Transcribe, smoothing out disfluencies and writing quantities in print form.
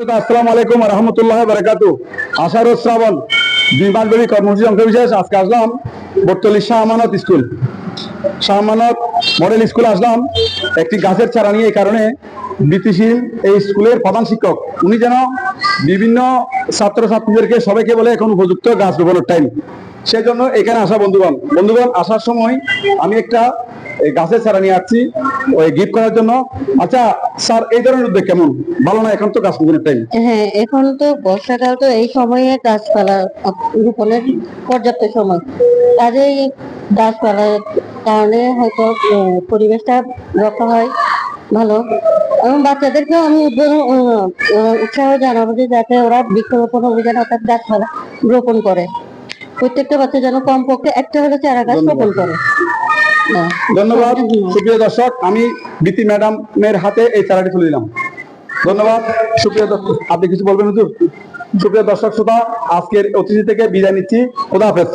আসসালামু আলাইকুম রহমতুল্লাহ বারাকাতু। আষাঢ় ও শ্রাবণ 2 মাসব্যাপী কর্মসূচি অংশবিশেষ। আজকে আসলাম বটতলী শাহ আমানত স্কুল, শাহ আমানত মডেল স্কুলে আসলাম একটি গাছের চারা নিয়ে। এই কারণে বৃত্তিশীল এই স্কুলের প্রধান শিক্ষক উনি যেন বিভিন্ন ছাত্রছাত্রীদেরকে সবাইকে বলে এখন উপযুক্ত গাছ রোপণের টাইম, সেই জন্য এখানে আসা। বন্ধুগণ আসার সময় আমি একটা এই গাছের চারা নিয়ে আসছি ওই গিফট করার জন্য। আচ্ছা স্যার, এই ধরনের উদ্যোগ কেমন? ভালো না? এখন তো গাছ রোপণের টাইম। হ্যাঁ, এখন তো বর্ষাকাল, তো এই সময়ে গাছপালা রোপণের পর্যাপ্ত সময়। কাজেই গাছপালার কারণে হয়তো পরিবেশটা রক্ষা হয় ভালো। এবং বাচ্চাদেরকেও আমি উৎসাহ জানাবো যে যাতে ওরা বৃক্ষরোপণ অভিযান অর্থাৎ গাছপালা রোপণ করে। প্রত্যেকটা বাচ্চা যেন কমপক্ষে একটা হলে চারা গাছ রোপণ করে। ধন্যবাদ। সুপ্রিয় দর্শক, আমি বৃত্তি ম্যাডামের হাতে এই চারাটি তুলে দিলাম। ধন্যবাদ। সুপ্রিয় দর্শক, আপনি কিছু বলবেন হুজুর? সুপ্রিয় দর্শক শ্রোতা, আজকের অতিথি থেকে বিদায় নিচ্ছি। খোদা হাফেজ।